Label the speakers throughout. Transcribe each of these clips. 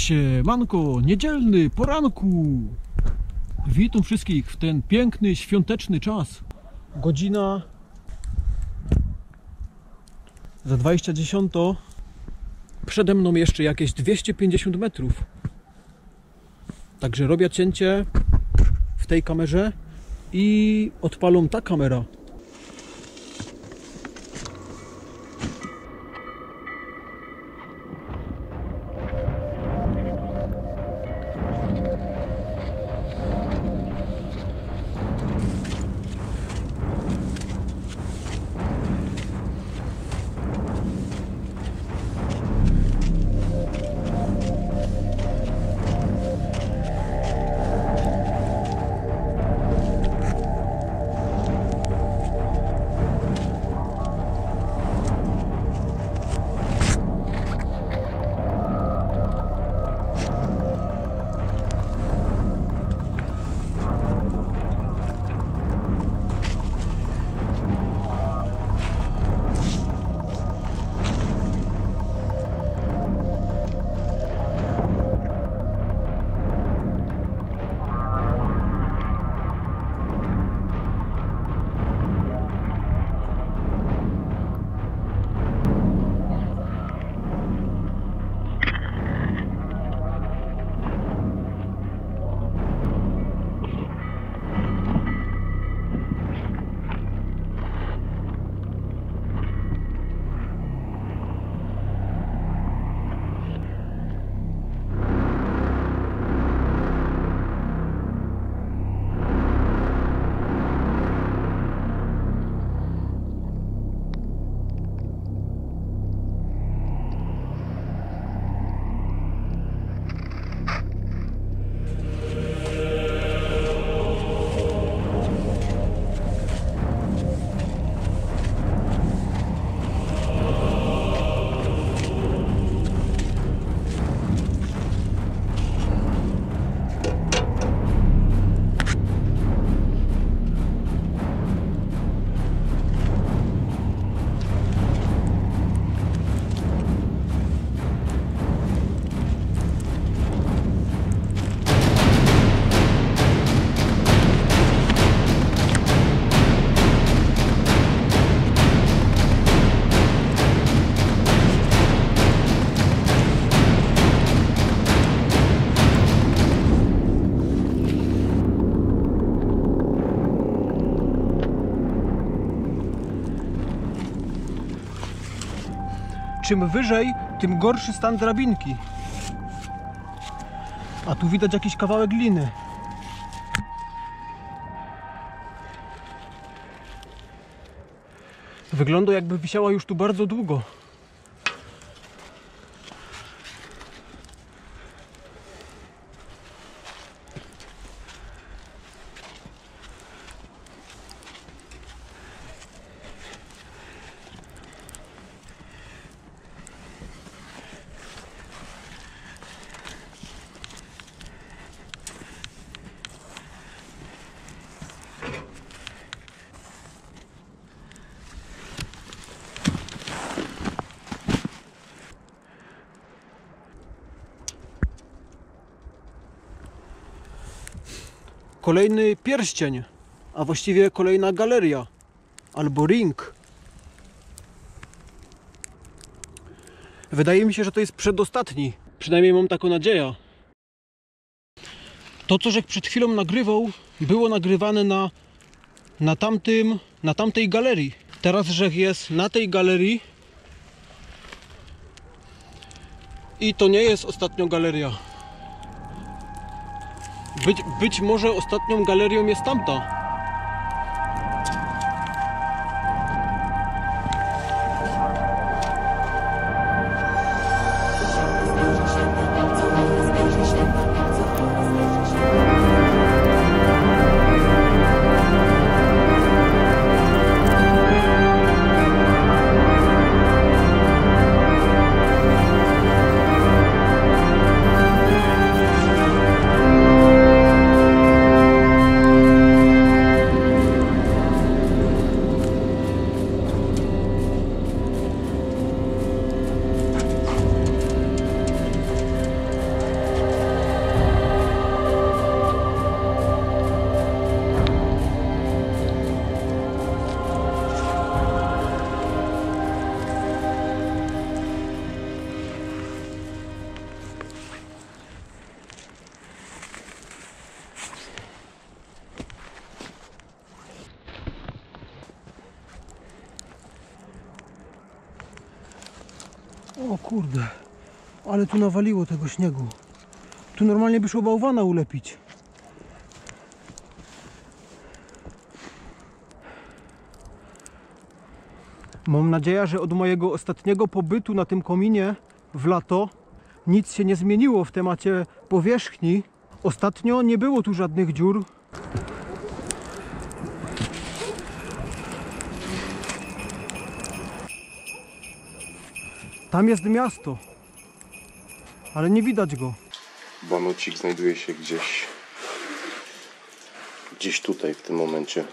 Speaker 1: Siemanko, niedzielny poranku. Witam wszystkich w ten piękny, świąteczny czas. Godzina za 20:10. Przede mną jeszcze jakieś 250 metrów. Także robię cięcie w tej kamerze i odpalą ta kamera. Czym wyżej, tym gorszy stan drabinki. A tu widać jakiś kawałek gliny. Wygląda, jakby wisiała już tu bardzo długo. Kolejny pierścień, a właściwie kolejna galeria albo ring. Wydaje mi się, że to jest przedostatni. Przynajmniej mam taką nadzieję. To, co żech przed chwilą nagrywał, było nagrywane na tamtej galerii. Teraz żech jest na tej galerii i to nie jest ostatnia galeria. Być może ostatnią galerią jest tamta. O kurde, ale tu nawaliło tego śniegu. Tu normalnie by szło bałwana ulepić. Mam nadzieję, że od mojego ostatniego pobytu na tym kominie w lato nic się nie zmieniło w temacie powierzchni. Ostatnio nie było tu żadnych dziur. Tam jest miasto, ale nie widać go.
Speaker 2: Banucik znajduje się gdzieś tutaj w tym momencie.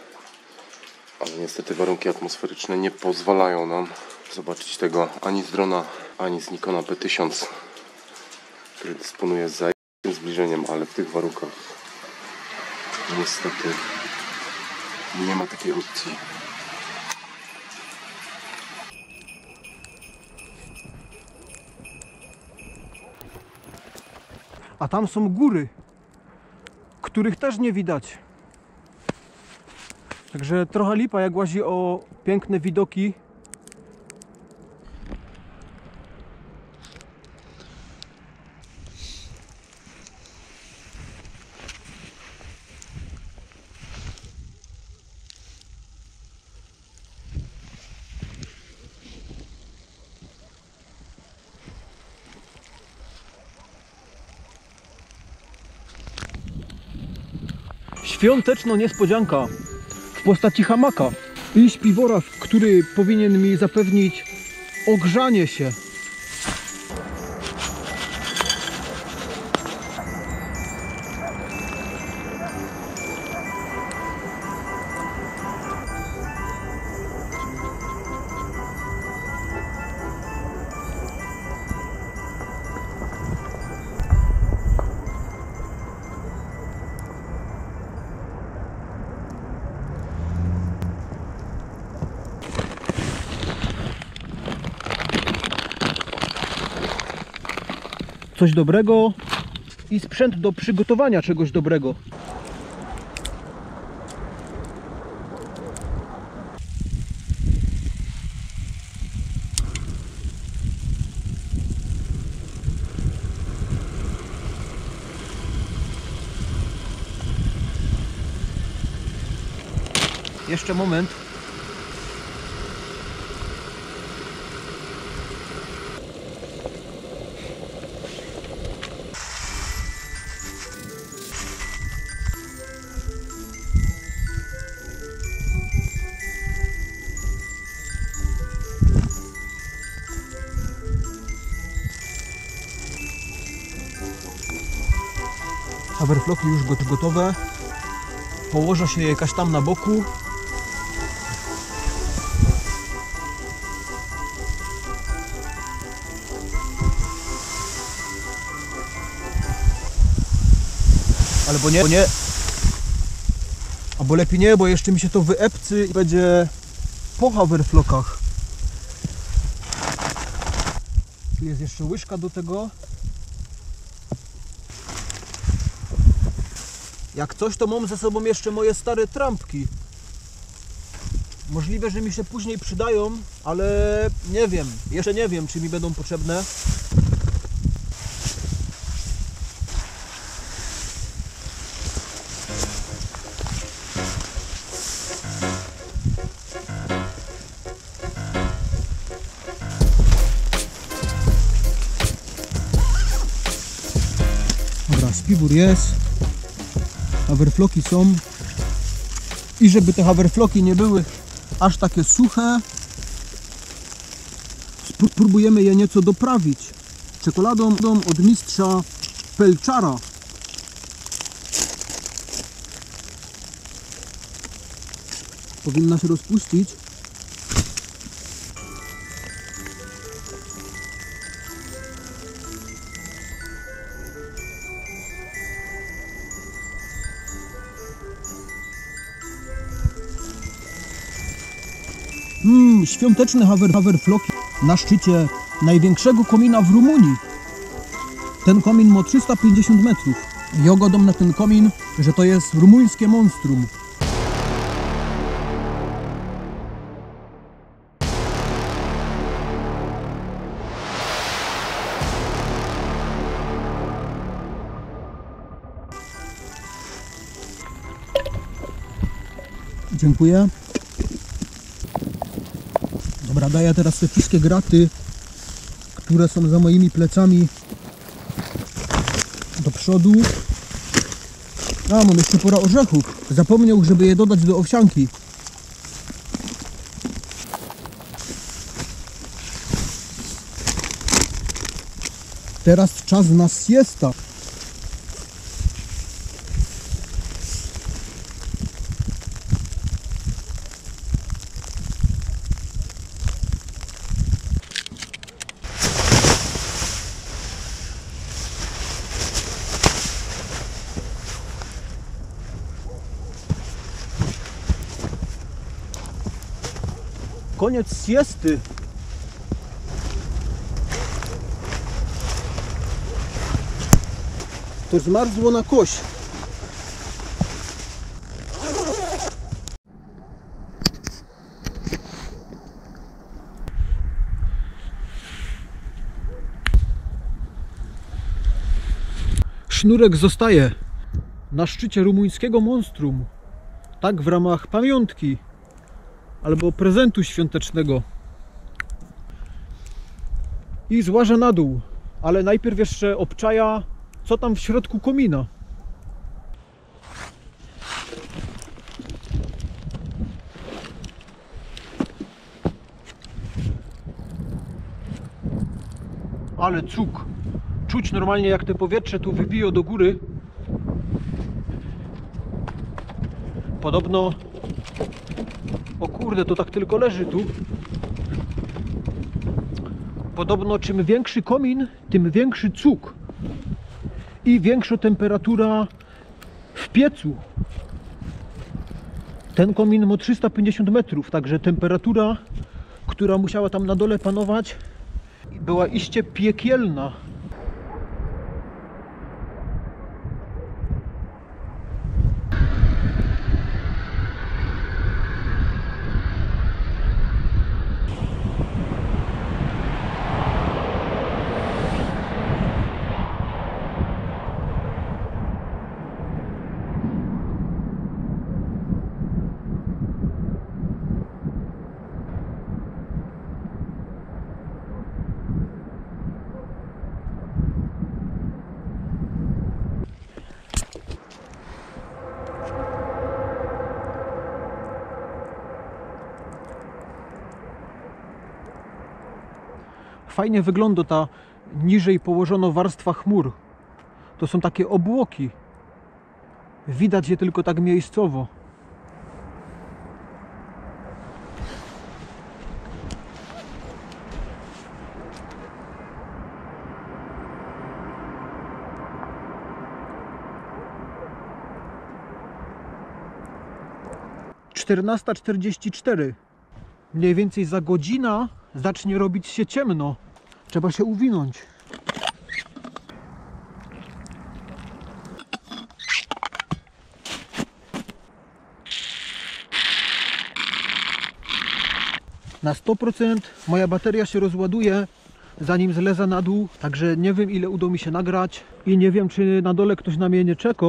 Speaker 2: Ale niestety warunki atmosferyczne nie pozwalają nam zobaczyć tego ani z drona, ani z Nikona P1000, który dysponuje zajebistym zbliżeniem, ale w tych warunkach niestety nie ma takiej opcji.
Speaker 1: A tam są góry, których też nie widać. Także trochę lipa, jak łazi o piękne widoki. Świąteczna niespodzianka w postaci hamaka i śpiwora, który powinien mi zapewnić ogrzanie się. Coś dobrego i sprzęt do przygotowania czegoś dobrego. Jeszcze moment. Haverflocki już gotowe. Położę się jakaś tam na boku. Albo nie. Albo lepiej nie, bo jeszcze mi się to wyepcy i będzie po haverflockach. Tu jest jeszcze łyżka do tego. Jak coś, to mam ze sobą jeszcze moje stare trampki. Możliwe, że mi się później przydają, ale nie wiem. Jeszcze nie wiem, czy mi będą potrzebne. Dobra, śpiwór jest. Haverflocki są. I żeby te haverflocki nie były aż takie suche, spróbujemy je nieco doprawić czekoladą od mistrza Pelczara. Powinna się rozpuścić. Świąteczne haverflocki na szczycie największego komina w Rumunii. Ten komin ma 350 metrów. Ja gadam na ten komin, że to jest rumuńskie monstrum. Dziękuję. Dobra, daję teraz te wszystkie graty, które są za moimi plecami, do przodu. A, mam jeszcze pora orzechów. Zapomniał, żeby je dodać do owsianki. Teraz czas na siesta. Koniec siesty. To zmarzło na kość. Sznurek zostaje na szczycie rumuńskiego monstrum. Tak w ramach pamiątki albo prezentu świątecznego. I złażę na dół, ale najpierw jeszcze obczaja, co tam w środku komina. Ale cuk. Czuć normalnie, jak te powietrze tu wybija do góry. Podobno... O kurde, to tak tylko leży tu. Podobno czym większy komin, tym większy cuk. I większa temperatura w piecu. Ten komin ma 350 metrów, także temperatura, która musiała tam na dole panować, była iście piekielna. Fajnie wygląda ta niżej położona warstwa chmur. To są takie obłoki. Widać je tylko tak miejscowo. Czternasta 44. Mniej więcej za godzinę zacznie robić się ciemno. Trzeba się uwinąć. Na 100% moja bateria się rozładuje, zanim zlezę na dół, także nie wiem, ile uda mi się nagrać i nie wiem, czy na dole ktoś na mnie nie czeka.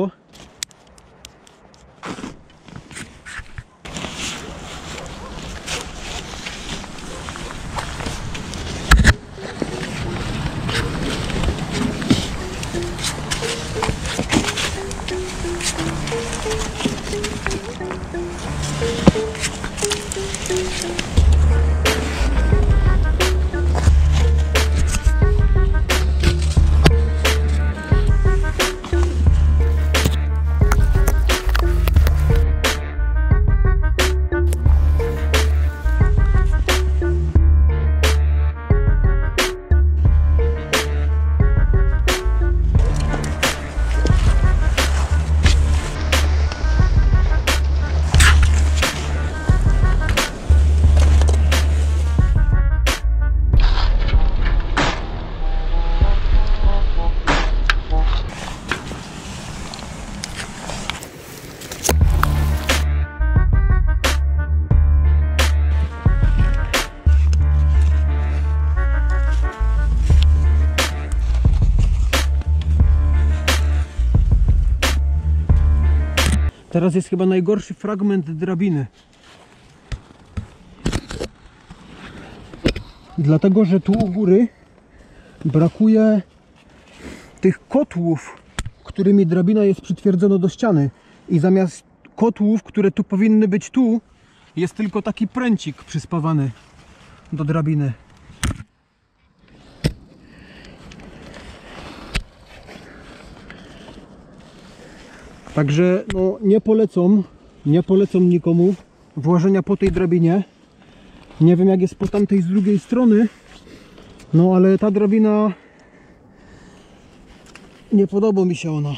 Speaker 1: Teraz jest chyba najgorszy fragment drabiny. Dlatego, że tu u góry brakuje tych kotłów, którymi drabina jest przytwierdzona do ściany. I zamiast kotłów, które tu powinny być tu, jest tylko taki pręcik przyspawany do drabiny. Także no, nie polecam nikomu włażenia po tej drabinie. Nie wiem, jak jest po tamtej z drugiej strony, no ale ta drabina, nie podoba mi się ona.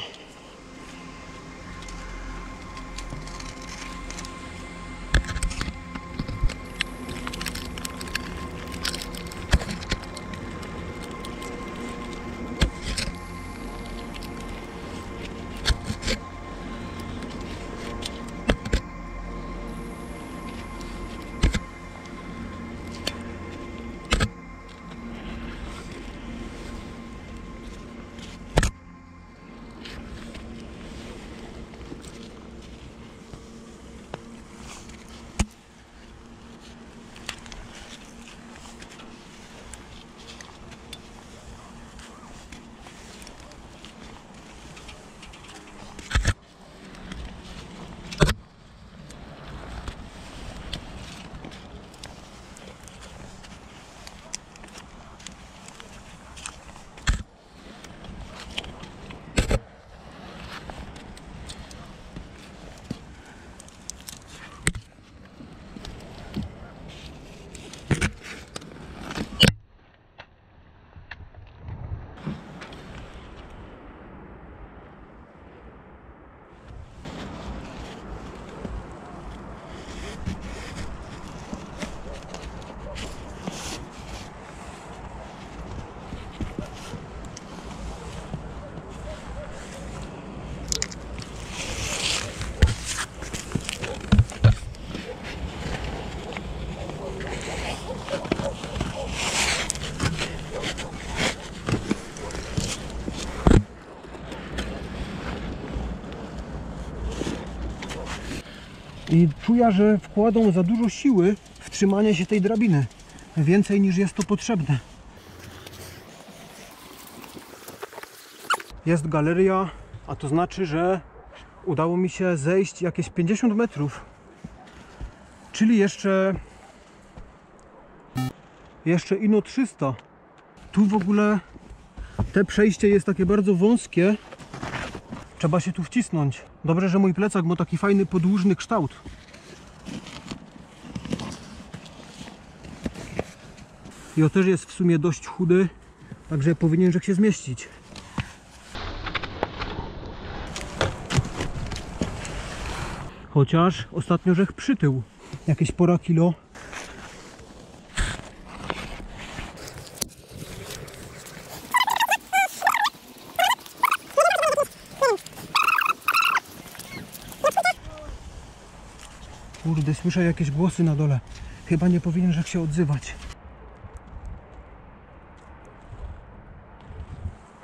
Speaker 1: I czuję, że wkładą za dużo siły w trzymanie się tej drabiny. Więcej niż jest to potrzebne. Jest galeria, a to znaczy, że udało mi się zejść jakieś 50 metrów. Czyli jeszcze ino 300. Tu w ogóle te przejście jest takie bardzo wąskie. Trzeba się tu wcisnąć. Dobrze, że mój plecak ma taki fajny podłużny kształt. I on też jest w sumie dość chudy, także powinien się zmieścić. Chociaż ostatnio żech przytył. Jakieś pora kilo. Kurde, słyszę jakieś głosy na dole. Chyba nie powinien się odzywać.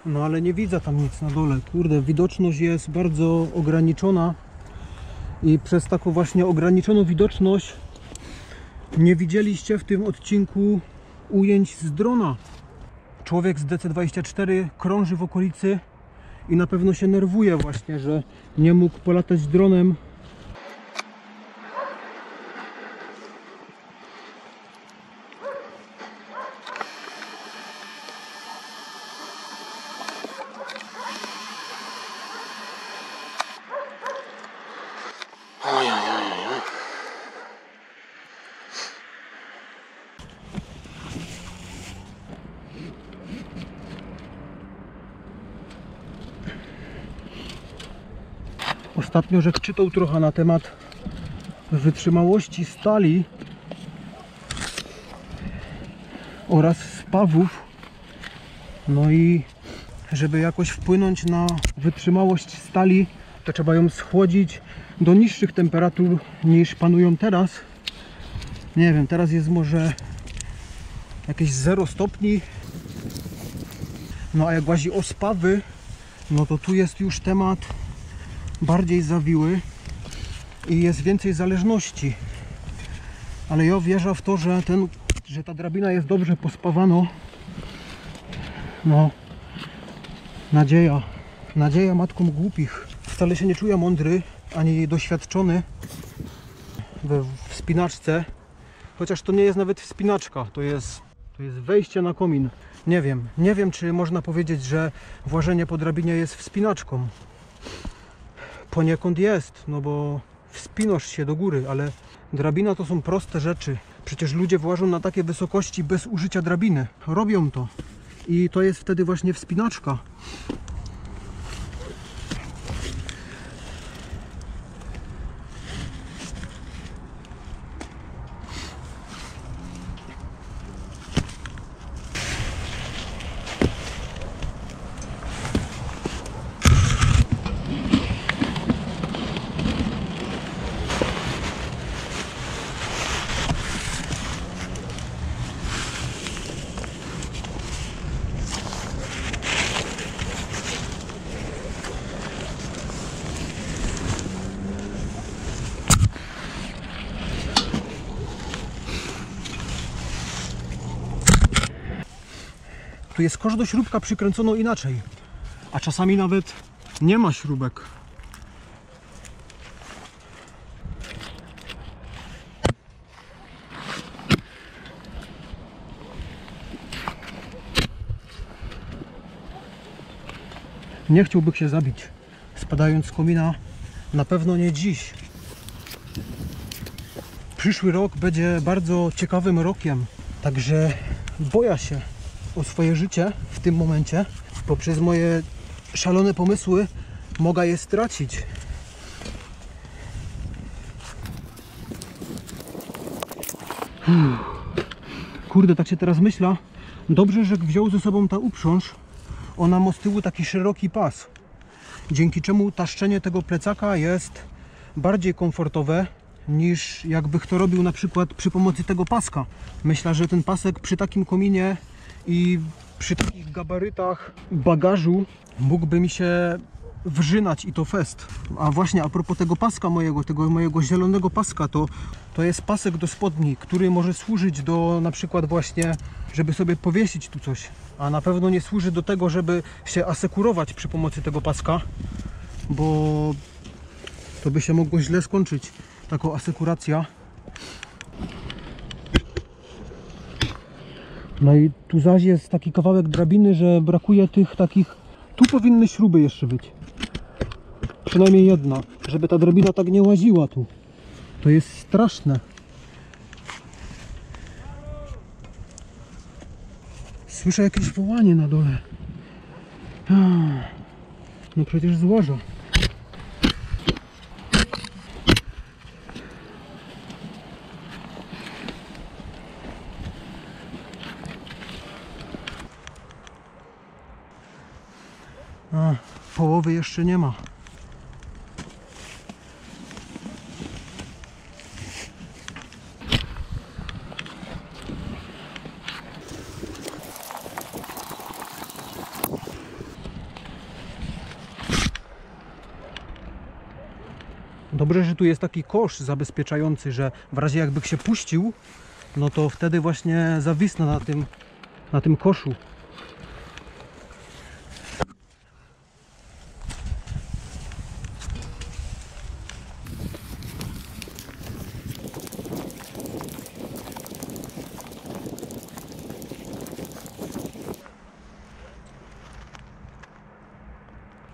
Speaker 1: No ale nie widzę tam nic na dole. Kurde, widoczność jest bardzo ograniczona. I przez taką właśnie ograniczoną widoczność nie widzieliście w tym odcinku ujęć z drona. Człowiek z DC-24 krąży w okolicy i na pewno się nerwuje właśnie, że nie mógł polatać dronem. Ostatnio żech czytał trochę na temat wytrzymałości stali oraz spawów. No i żeby jakoś wpłynąć na wytrzymałość stali, to trzeba ją schłodzić do niższych temperatur niż panują teraz. Nie wiem, teraz jest może jakieś 0 stopni. No a jak chodzi o spawy, no to tu jest już temat bardziej zawiły. i jest więcej zależności. Ale ja wierzę w to, że ta drabina jest dobrze pospawana. No, nadzieja matkom głupich. Wcale się nie czuję mądry ani doświadczony we wspinaczce, chociaż to nie jest nawet wspinaczka, to jest wejście na komin. Nie wiem, czy można powiedzieć, że włażenie po drabinie jest wspinaczką. Poniekąd jest, no bo wspinasz się do góry, ale drabina to są proste rzeczy. Przecież ludzie włażą na takie wysokości bez użycia drabiny. Robią to. I to jest wtedy właśnie wspinaczka. Tu jest kosz do śrubka przykręcono inaczej, a czasami nawet nie ma śrubek. Nie chciałbym się zabić, spadając z komina, na pewno nie dziś. Przyszły rok będzie bardzo ciekawym rokiem, także boję się o swoje życie w tym momencie, bo przez moje szalone pomysły mogę je stracić. Kurde, tak się teraz myślę. Dobrze, że wziął ze sobą ta uprząż. Ona ma z tyłu taki szeroki pas, dzięki czemu taszczenie tego plecaka jest bardziej komfortowe niż jakby kto robił na przykład przy pomocy tego paska. Myślę, że ten pasek przy takim kominie i przy takich gabarytach bagażu mógłby mi się wrzynać i to fest. A właśnie a propos tego paska tego mojego zielonego paska, to jest pasek do spodni, który może służyć do na przykład właśnie, żeby sobie powiesić tu coś, a na pewno nie służy do tego, żeby się asekurować przy pomocy tego paska, bo to by się mogło źle skończyć, taką asekuracja. No i tu zaś jest taki kawałek drabiny, że brakuje tych takich... Tu powinny śruby jeszcze być. Przynajmniej jedna, żeby ta drabina tak nie łaziła tu. To jest straszne. Słyszę jakieś wołanie na dole. No przecież złoża. Połowy jeszcze nie ma. Dobrze, że tu jest taki kosz zabezpieczający, że w razie jakby się puścił, no to wtedy właśnie zawisnę na tym koszu.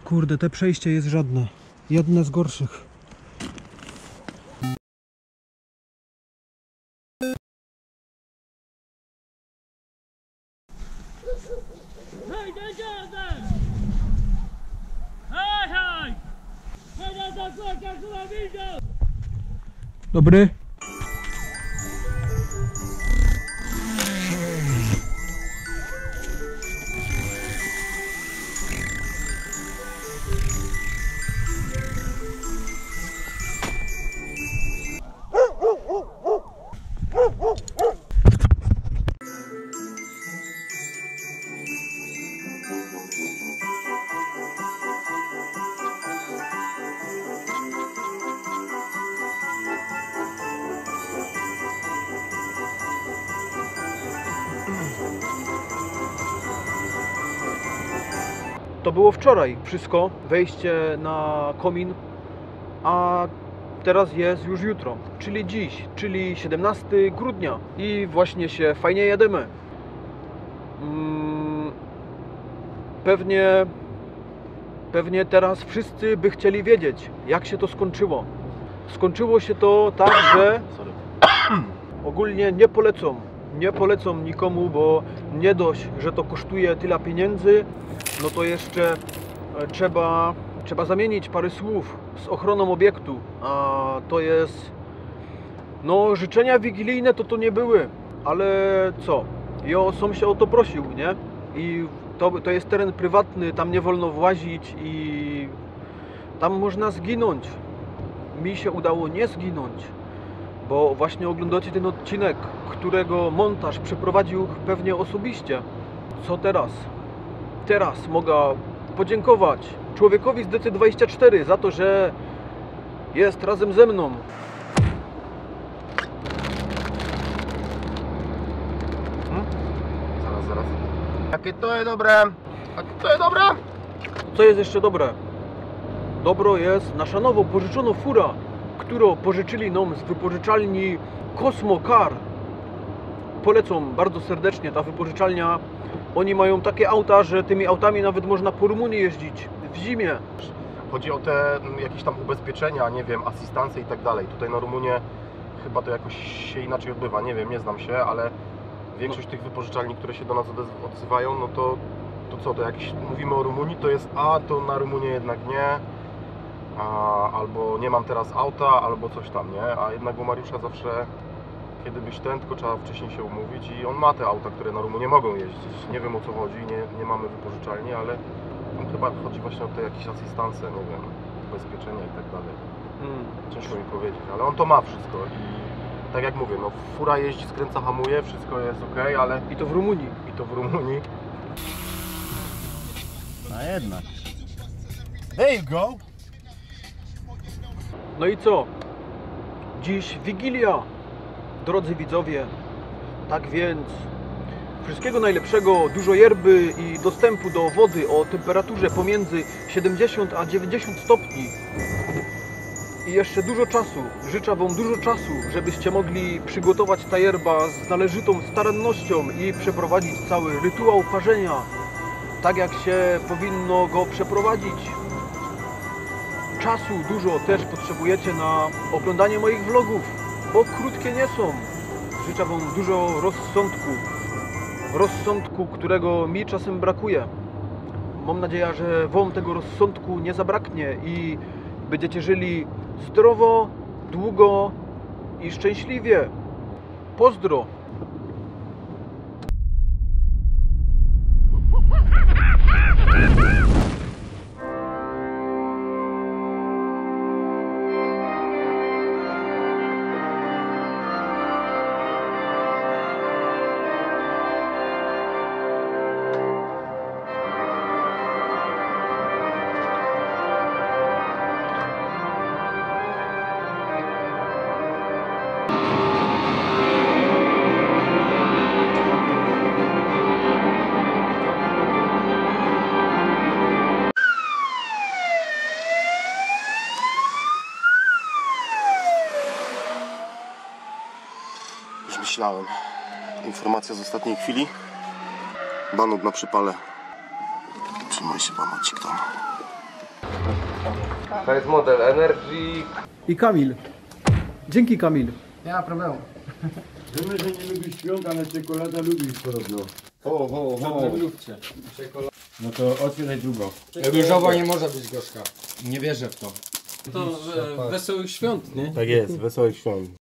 Speaker 1: Kurde, te przejście jest żadne. Jedne z gorszych.
Speaker 3: Hej, jedziemy! Hej, hej! Hej, na zakładach, która widzę!
Speaker 1: Dobry. To było wczoraj wszystko, wejście na komin, a teraz jest już jutro, czyli dziś, czyli 17 grudnia i właśnie się fajnie jedziemy. Pewnie teraz wszyscy by chcieli wiedzieć, jak się to skończyło. Skończyło się to tak, że ogólnie nie polecam nikomu, bo nie dość, że to kosztuje tyle pieniędzy, no to jeszcze trzeba zamienić parę słów z ochroną obiektu, a to jest, no życzenia wigilijne to nie były, ale co, ja sam się o to prosił, nie? I to jest teren prywatny, tam nie wolno włazić i tam można zginąć. Mi się udało nie zginąć, bo właśnie oglądacie ten odcinek, którego montaż przeprowadził pewnie osobiście. Co teraz? Teraz mogę podziękować człowiekowi z DC24 za to, że jest razem ze mną.
Speaker 2: Zaraz. Jakie to jest dobre? Jakie to jest dobre?
Speaker 1: Co jest jeszcze dobre? Dobro jest nasza nowo pożyczona fura, którą pożyczyli nam z wypożyczalni Cosmo Car. Polecam bardzo serdecznie, ta wypożyczalnia. Oni mają takie auta, że tymi autami nawet można po Rumunii jeździć w zimie.
Speaker 2: Chodzi o te jakieś tam ubezpieczenia, nie wiem, asystancje i tak dalej. Tutaj na Rumunię chyba to jakoś się inaczej odbywa, nie wiem, nie znam się, ale większość tych wypożyczalni, które się do nas odzywają, no to co, to jak mówimy o Rumunii, to jest to na Rumunię jednak nie, albo nie mam teraz auta, albo coś tam, nie? A jednak u Mariusza zawsze, kiedy byś tylko trzeba wcześniej się umówić i on ma te auta, które na Rumunię mogą jeździć. Nie wiem, o co chodzi, nie mamy wypożyczalni, ale tam chyba chodzi właśnie o te jakieś asystanse, nie wiem, ubezpieczenia i tak dalej. Ciężko mi powiedzieć, ale on to ma wszystko i tak jak mówię, no fura jeździ, skręca, hamuje, wszystko jest ok, ale...
Speaker 1: I to w Rumunii.
Speaker 2: A jednak. There you go!
Speaker 1: No i co? Dziś Wigilia, drodzy widzowie. Tak więc wszystkiego najlepszego, dużo yerby i dostępu do wody o temperaturze pomiędzy 70 a 90 stopni. I jeszcze dużo czasu, życzę Wam dużo czasu, żebyście mogli przygotować ta yerba z należytą starannością i przeprowadzić cały rytuał parzenia, tak jak się powinno go przeprowadzić. Czasu dużo też potrzebujecie na oglądanie moich vlogów, bo krótkie nie są. Życzę Wam dużo rozsądku, którego mi czasem brakuje. Mam nadzieję, że Wam tego rozsądku nie zabraknie i będziecie żyli zdrowo, długo i szczęśliwie. Pozdro!
Speaker 2: Już myślałem. Informacja z ostatniej chwili. Banut na przypale. Trzymaj się, banucik tam.
Speaker 4: To jest model Energy.
Speaker 1: I Kamil. Dzięki, Kamil.
Speaker 4: Nie ma problemu.
Speaker 5: Wiemy, że nie lubisz świąt, ale czekolada lubisz podobno. No to otwieraj drugą.
Speaker 4: Różowa nie może być gorzka. Nie wierzę w to.
Speaker 1: To wesołych świąt, nie?
Speaker 2: Tak jest, wesołych świąt.